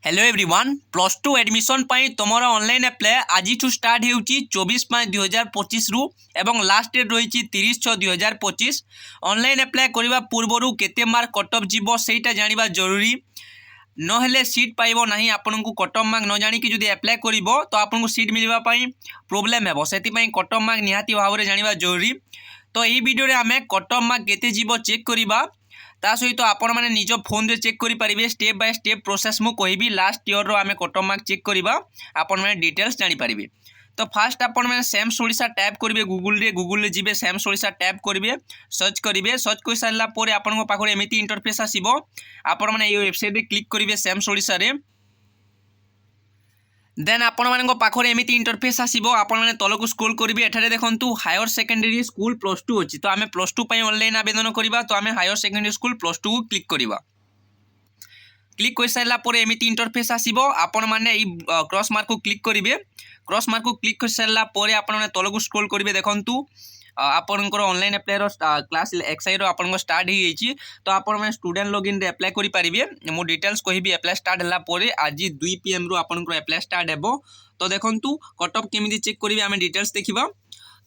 Hello everyone plus two admission पाई तुमर online apply आज स्टार्ट होउची 24/5/2025 रु एवं लास्ट डेट रही 30/6/2025। ऑनलाइन अप्लाई करने पूर्वर केते मार्क कट ऑफ जीवो सेटा जानिबा जरूरी नहेले सीट पाइबो नहीं आपन को कट ऑफ मार्क न जानी कि जदि अप्लाई करिवो तो आपन को सीट मिलवा पाई प्रॉब्लम हेबो सेति पाई कट ऑफ मार्क निहाती भाव रे जानिबा जरूरी। तो यही वीडियो रे हमें कट ऑफ मार्क केते जीवो चेक करिबा ता सहित आपण मैंने निज फोन रे चेक करेंगे स्टेप बाय स्टेप प्रोसेस मु कहबी लास्ट ईयर रो आमे कट ऑफ मार्क चेक करबा आपण मैंने डिटेल्स जानि पारिबे। तो फास्ट आपण मैंने सैम्स ओडिशा टैप करेंगे गूगल रे जिबे सैम्स ओडिशा टैप करेंगे सर्च कर सारा पर आपण पाखरे एमिति इंटरफेस आसीबो आपण मैंने ये वेबसाइट रे क्लिक करेंगे सैम्स ओडिशा रे देन आपण मानक पाखरे एमिति इंटरफेस आसीबो आपण माने तलक स्क्रॉल करिवे एठारे देखंतु हायर सेकेंडरी स्कूल प्लस 2 अछि तो आमे प्लस 2 पई ऑनलाइन आवेदन करिबा तो आमे हायर सेकेंडरी स्कूल प्लस 2 को क्लिक करिबा। क्लिक कर सारा पर एमिति इंटरफेस आसीबो आपण माने ई क्रॉस मार्क को क्लिक करिवे क्रॉस मार्क को क्लिक कर सारा पर आपण माने तलक स्क्रॉल करिवे देखंतु आपनकर ऑनलाइन अप्लाई रो क्लास एक्सआई रो आपन स्टार्ट ही जाइए तो आपण मैंने स्टूडेंट लॉगिन रे अप्लाई करि पारिबे मो डिटेल्स कहबी अप्लाई स्टार्ट हला परे आज 2 PM रु आपनकर अप्लाई स्टार्ट हेबो। तो देखंतु कट ऑफ केमिति चेक करिवे आमे डिटेल्स देखिबा।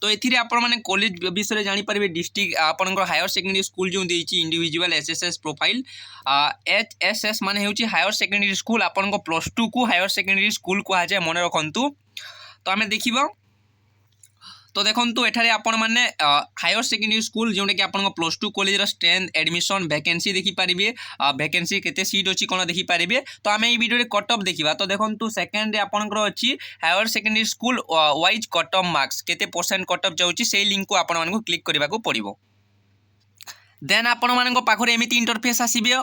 तो एथिरे आपण माने कॉलेज विषय जानि पारिबे डिस्ट्रिक्ट आपनकर हायर सेकेंडरी स्कूल जो देइछि इंडिविजुअल एसएसएस प्रोफाइल एचएसएस माने हेउछि हायर सेकेंडरी स्कूल आपनको प्लस 2 को हायर सेकेंडरी स्कूल को जाय मने रखंतु। तो आमे देखिबा तो देखो एठारे आपण माने हायर सेकेंडरी स्कूल जोटा कि आपन plus 2 college strength admission vacancy देखि पारिबे वैकेंसी केते सीट अछि कोन देखि पारिबे। तो आमे ई वीडियो रे कट ऑफ देखिबा। तो देखंतु सेकंड रे आपनकर अछि higher secondary school wise cut off marks केते परसेंट कट ऑफ जाउछि सेही लिंक को आपण मानको क्लिक करबा को पड़िबो। देन आपण मानको पाखरे एमिति इंटरफेस आसीबे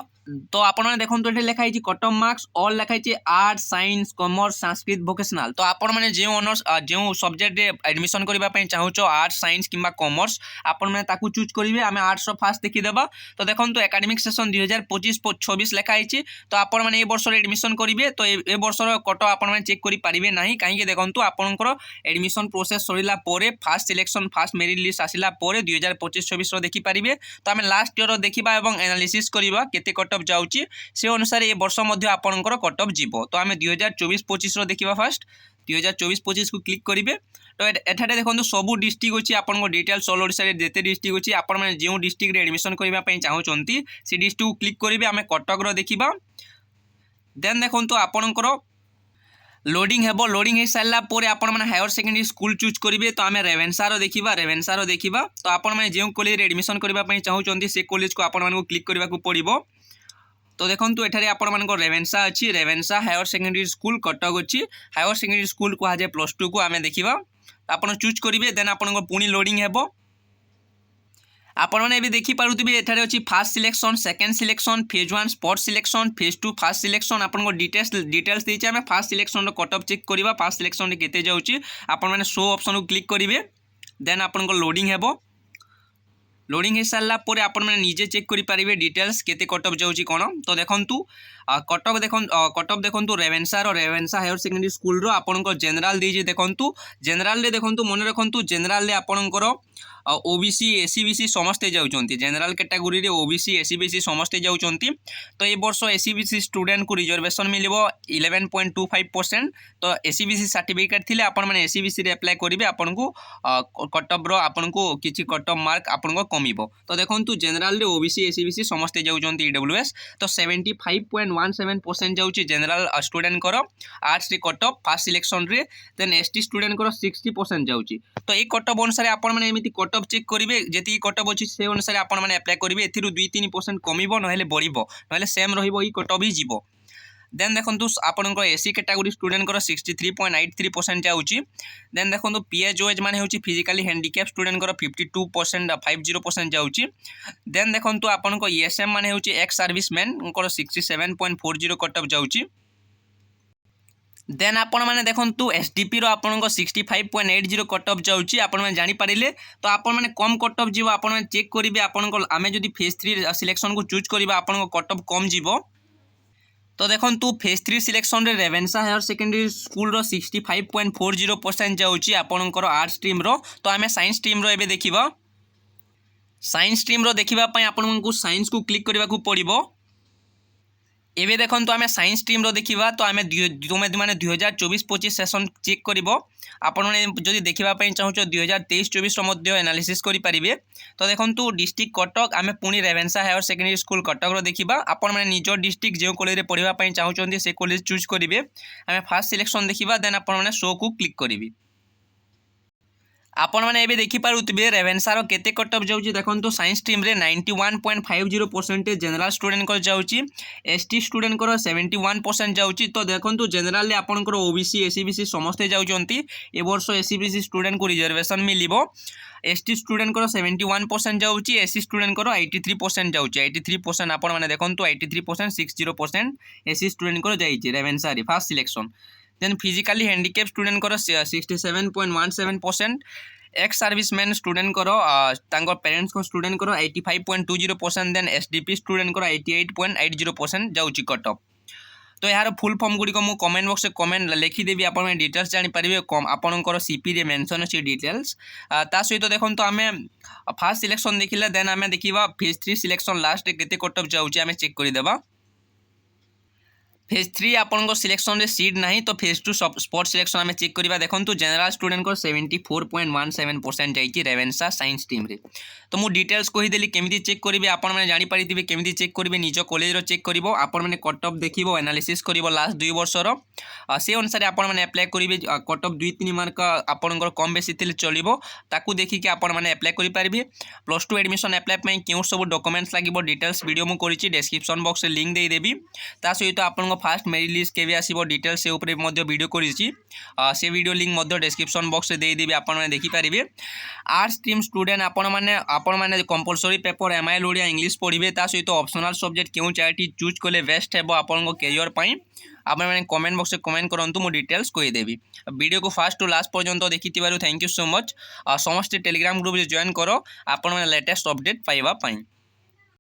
तो आपण माने देखंतु एठे लिखा हिची कट ऑफ मार्क्स ऑल लिखा हिची art science commerce Sanskrit vocational. तो आपण माने जे ऑनर्स जे सब्जेक्ट रे एडमिशन करबा पई चाहूचो आर्ट साइंस किबा कॉमर्स आपण माने ताकू चूज करिवे आमे आर्ट्स रो फास्ट देखि देबा। तो देखंतु एकेडमिक सेशन 2025-26 लिखा हिची तो आपण माने ए वर्ष रे एडमिशन करिवे तो ए वर्ष रो कट आपण माने चेक करि पारिबे नाही काहे कि देखंतु आपनकर एडमिशन प्रोसेस सरिला परे first selection first merit list आसिला परे 2025-26 रो देखि पारिबे। तो आमे लास्ट ईयर रो देखिबा एवं एनालिसिस करिबा केते कट ऑफ जाउची से अनुसार ए वर्ष मध्ये आपनकर कट ऑफ जीवो। तो आमे 2024-25 रो देखिबा फास्ट 2024-25 को क्लिक करिवे। तो एठाटे देखंतु सबु डिस्ट्रिक्ट अछि आपनको डिटेल्स ऑल ओडिसा रे जेते डिस्ट्रिक्ट अछि आपण माने जेउ डिस्ट्रिक्ट रे एडमिशन करबा पई चाहउचंती से डिस्ट्रिक्ट को क्लिक करिवे आमे कटक रो देखिबा। देन देखंतु आपनकर लोडिंग हेबो लोडिंग हे सारा पर आपण माने हायर सेकेंडरी स्कूल चूज करिवे तो आमे रेवेन्सा रो देखिबा। तो आपण माने जेउ कॉलेज रे एडमिशन करबा पई चाहउचंती से कॉलेज को आपण माने क्लिक करबा को पड़िबो। तो देखंतु एठारे आपण मानको रेवेन्सा अछि Ravenshaw higher secondary school Cuttack अछि हायर सेकेंडरी स्कूल को आजे प्लस 2 को आमे देखिबा आपण चूज करिवे। देन आपण पुनी लोडिंग हेबो आपण माने भी देखि पारुथिबे एठारे अछि first selection second selection phase 1 spot selection phase 2 first selection आपण डिटेल्स देछि आमे फर्स्ट सिलेक्शन रो कट ऑफ चेक करिबा फर्स्ट सिलेक्शन रे केते जाउछि आपण माने शो ऑप्शन को क्लिक करिवे। देन आपण लोडिंग हेबो लोडिंग हे सारा पर आपण माने निजे चेक करि पारिबे डिटेल्स केते कट ऑफ जाउछि कोन। तो देखंतु कट ऑफ देखंतु रेवेन्सा हायर सेकेंडरी स्कूल रो आपनकर जनरल देछि देखंतु जनरल रे देखंतु मन रखंतु जनरल रे आपनकर ओबीसी एसीबीसी समस्ते जाउचंती जनरल कैटेगरी रे ओबीसी एसीबीसी समस्ते जाउचंती। तो ए वर्ष एसीबीसी स्टूडेंट को रिजर्वेशन मिलिबो 11.25%। तो एसीबीसी सर्टिफिकेट थिले आपण माने एसीबीसी रे अप्लाई करिवे आपन को कट ऑफ रो आपन को किछि कट ऑफ मार्क आपन को कमिबो। तो देखंतु जनरल रे ओबीसी एसीबीसी समस्ते जाउचंती ईडब्ल्यूएस तो 75.17% जाउची जनरल स्टूडेंट करो आर्ट्स रे कट ऑफ फर्स्ट सिलेक्शन रे। देन एसटी स्टूडेंट करो 60% जाउची। तो ए कट ऑफ अनुसार आपण माने एमिति कट ऑफ चेक करिवे जेति कट ऑफ अछि से अनुसार आपण माने अप्लाई करिवे एथिरु 2-3% कमिबो नहेले बढिबो नहेले सेम रहिबो ई कट ऑफ ही जीवो। देन देखंतु आपनकर एसी कैटेगरी स्टूडेंट करो 63.83% जाउची। देन देखंतु पीएचओएच माने होची फिजिकली हैंडिकैप स्टूडेंट करो 52% जाउची। देन देखंतु आपनको ईएसएम माने होची एक्स सर्विसमैन करो 67.40 कट ऑफ जाउची। देन आपण माने देखंतु एसडीपी रो आपनको 65.80 कट ऑफ जाउची आपण माने जानि पारिले। तो आपण माने कम कट ऑफ जीवो आपण माने चेक करिवे आपनको आमे जदी फेज 3 सिलेक्शन को चूज करिवा आपनको कट ऑफ कम जीवो। तो देखंतु फेज 3 सिलेक्शन रे रेवेन्सा हायर सेकेंडरी स्कूल रो 65.40% जाउची आपनकर आर्ट्स स्ट्रीम रो। तो आमे साइंस स्ट्रीम रो एबे देखिबा साइंस स्ट्रीम रो देखिबा पई आपनको साइंस को क्लिक करबा को पड़िबो। एबे देखंतु आमे साइंस स्ट्रीम रो देखिबा तो आमे तुमे माने 2024-25 सेशन चेक करिवो आपण माने जदि देखिबा पई चाहूचो 2023-24 रो मध्ये एनालिसिस करि परिबे। तो देखंतु डिस्ट्रिक्ट कटक आमे पुनी Ravenshaw higher secondary school Cuttack रो देखिबा आपण माने निजो डिस्ट्रिक्ट जे कॉलेज रे पढिबा पई चाहूचोंती से कॉलेज चूज करिवे। आमे फर्स्ट सिलेक्शन देखिबा देन आपण माने शो को क्लिक करिवे। आपण मैंने देखी पारे रेवेन्सार केते कट ऑफ जाऊँगी देखो साइंस स्ट्रीम रे 91.50% जनरल स्टूडेंट को जाऊँगी एसटी स्टूडेंट को 71% जाऊँगी। तो देखो जनरल आपंकर ओबीसी एससीबीसी समस्ते जाऊँगी ए वर्ष एससीबीसी स्टूडेंट को रिजर्वेशन मिल एसटी स्टूडेंट को 71% जाऊँगी एससी स्टूडेंट को 83% जाऊँगी 83% आपण मैंने देखो 83% 60% एससी स्टूडेंट को जाइए Ravenshaw first selection. Then physically handicap student को 67.17% एक्स सर्विसमैन स्टूडेंट को पेरेंट्स को स्टूडेंट को 85.20%। देन एसडीपी स्टूडेंट को 88.80% जाऊँगी कट ऑफ। तो यार फुल फॉर्म गुड़िक मुझे कमेंट बॉक्स कमेंट लिखिदेवी आप डिटेल्स जानीपारे आपंकर सीपी रे मेंशन अच्छी डिटेल्स ता सहित देखो तो आम फास्ट सिलेक्शन देखिले देन आम देखा फेज 3 सिलेक्शन लास्ट केते कट ऑफ जाऊँगी आम चेक करदेवा। फेज 3 आपन सिलेक्शन रे सीट नहीं तो फेज 2 स्पॉट सिलेक्शन आम चेक करवा देखो जनरल स्टूडेंट को 74.17% जाइए रेवेन्सा साइंस स्ट्रीम रे। तो मुझे डिटेल्स कहीदेली केमी चेक करेंगे आपण मैंने जानीपारे केमी चेक करेंगे निज कॉलेज चेक कर आपण मैंने कट ऑफ देख एनालिसिस कर लास्ट 2 वर्षर से अनुसार आपण मैंने अप्लाई करेंगे कट ऑफ 2-3 मार्क आपंकर कम बेसी चलो ताकू देखिए आपण मैंने अप्लाई करेंगे। प्लस 2 एडमिशन अप्लाई क्यों सब डॉक्यूमेंट्स लगे डिटेल्स वीडियो मुझे डिस्क्रिप्शन बॉक्स में लिंक देदेवी ता सहित आप फास्ट मेरिट लिस्ट केबे आसीबो डिटेल्स से ऊपर मध्य वीडियो करिछि से वीडियो लिंक मध्य डिस्क्रिप्शन बॉक्स में देदेवी आपण मैंने देखि पारिबे। आर्ट्स स्ट्रीम स्टूडेंट आपण मैंने compulsory paper MIL Odia English पढ़िबे ता सहित ऑप्शनल सब्जेक्ट क्यों चारटी चूज कले बेस्ट हेबो आपन कैरियर पई आप मैंने कमेंट बॉक्स में कमेंट करंतु मु डिटेल्स कहीदेवी। वीडियो को फास्ट टू लास्ट पर्यंत देखिथिबारु थैंक यू सो मच। समस्त टेलीग्राम ग्रुप जॉइन करो आपण मैंने लेटेस्ट अपडेट पाइबा पई।